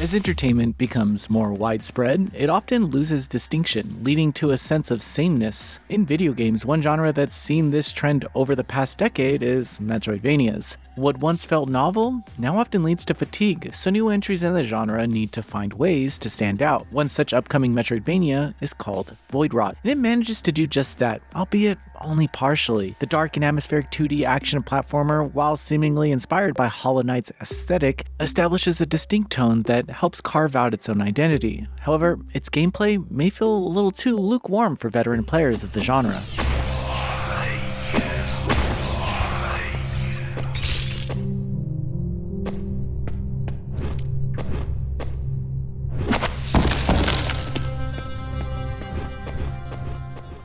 As entertainment becomes more widespread, it often loses distinction, leading to a sense of sameness. In video games, one genre that's seen this trend over the past decade is Metroidvanias. What once felt novel now often leads to fatigue, so new entries in the genre need to find ways to stand out. One such upcoming Metroidvania is called Voidwrought, and it manages to do just that, albeit only partially. The dark and atmospheric 2D action platformer, while seemingly inspired by Hollow Knight's aesthetic, establishes a distinct tone that helps carve out its own identity. However, its gameplay may feel a little too lukewarm for veteran players of the genre.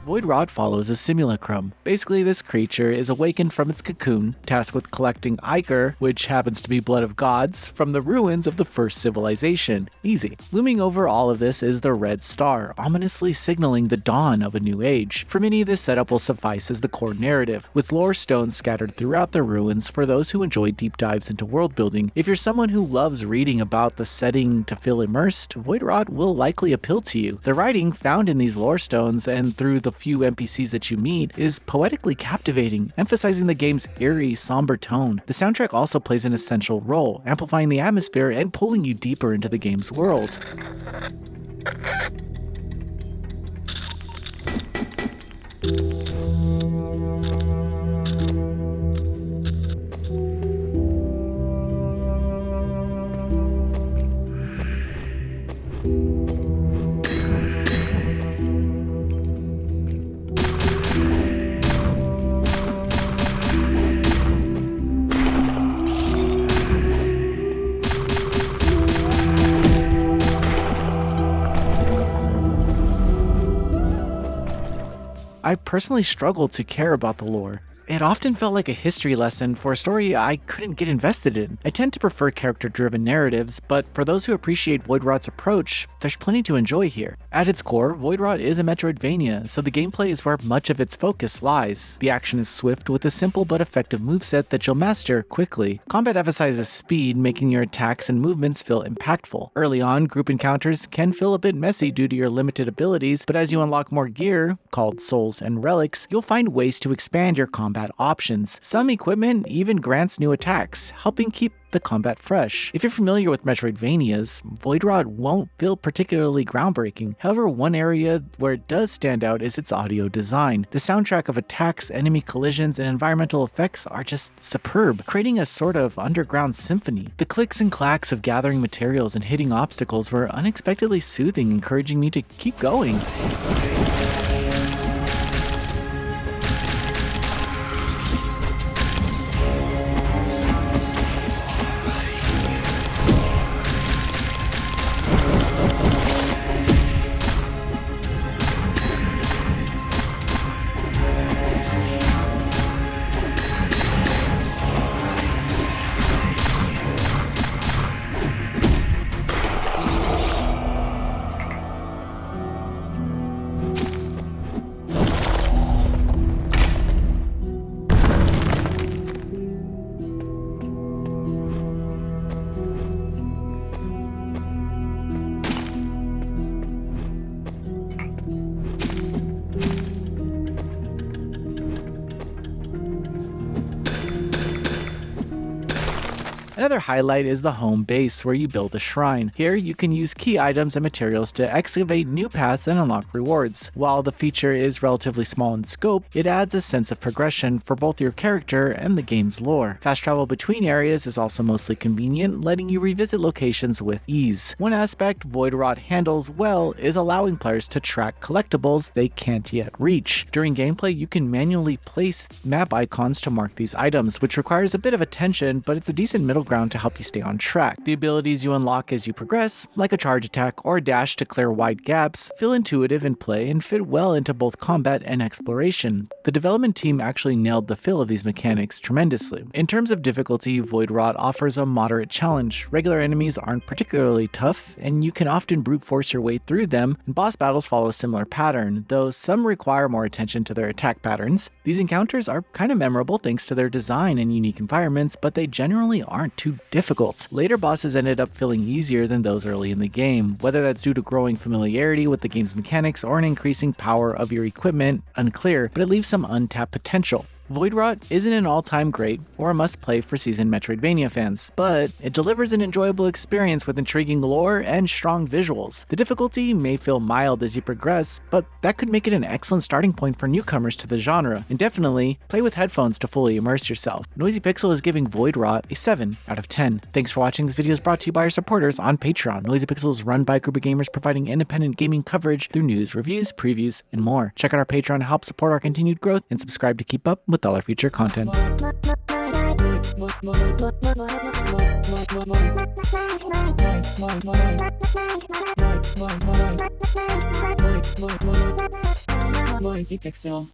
Voidwrought follows a simulacrum. Basically, this creature is awakened from its cocoon, tasked with collecting ichor, which happens to be blood of gods, from the ruins of the first civilization. Easy. Looming over all of this is the red star, ominously signaling the dawn of a new age. For many, this setup will suffice as the core narrative, with lore stones scattered throughout the ruins for those who enjoy deep dives into world building. If you're someone who loves reading about the setting to feel immersed, Voidwrought will likely appeal to you. The writing found in these lore stones and through the few NPCs that you meet is poetically captivating, emphasizing the game's eerie, somber tone. The soundtrack also plays an essential role, amplifying the atmosphere and pulling you deeper into the game's world. I personally struggled to care about the lore. It often felt like a history lesson for a story I couldn't get invested in. I tend to prefer character-driven narratives, but for those who appreciate Voidwrought's approach, there's plenty to enjoy here. At its core, Voidwrought is a Metroidvania, so the gameplay is where much of its focus lies. The action is swift with a simple but effective moveset that you'll master quickly. Combat emphasizes speed, making your attacks and movements feel impactful. Early on, group encounters can feel a bit messy due to your limited abilities, but as you unlock more gear, called souls and relics, you'll find ways to expand your combat options. Some equipment even grants new attacks, helping keep the combat fresh. If you're familiar with Metroidvanias, Voidwrought won't feel particularly groundbreaking. However, one area where it does stand out is its audio design. The soundtrack of attacks, enemy collisions, and environmental effects are just superb, creating a sort of underground symphony. The clicks and clacks of gathering materials and hitting obstacles were unexpectedly soothing, encouraging me to keep going. Another highlight is the home base, where you build a shrine. Here, you can use key items and materials to excavate new paths and unlock rewards. While the feature is relatively small in scope, it adds a sense of progression for both your character and the game's lore. Fast travel between areas is also mostly convenient, letting you revisit locations with ease. One aspect Voidwrought handles well is allowing players to track collectibles they can't yet reach. During gameplay, you can manually place map icons to mark these items, which requires a bit of attention, but it's a decent middle ground to help you stay on track. The abilities you unlock as you progress, like a charge attack or a dash to clear wide gaps, feel intuitive in play and fit well into both combat and exploration. The development team actually nailed the feel of these mechanics tremendously. In terms of difficulty, Voidwrought offers a moderate challenge. Regular enemies aren't particularly tough, and you can often brute force your way through them, and boss battles follow a similar pattern, though some require more attention to their attack patterns. These encounters are kind of memorable thanks to their design and unique environments, but they generally aren't too difficult. Later bosses ended up feeling easier than those early in the game, whether that's due to growing familiarity with the game's mechanics or an increasing power of your equipment, unclear, but it leaves some untapped potential. Voidwrought isn't an all-time great or a must-play for seasoned Metroidvania fans, but it delivers an enjoyable experience with intriguing lore and strong visuals. The difficulty may feel mild as you progress, but that could make it an excellent starting point for newcomers to the genre, and definitely play with headphones to fully immerse yourself. Noisy Pixel is giving Voidwrought a 7 out of 10. Thanks for watching. This video is brought to you by our supporters on Patreon. Noisy Pixel is run by a group of gamers providing independent gaming coverage through news, reviews, previews, and more. Check out our Patreon to help support our continued growth, and subscribe to keep up with all our future content. Noisy Pixel.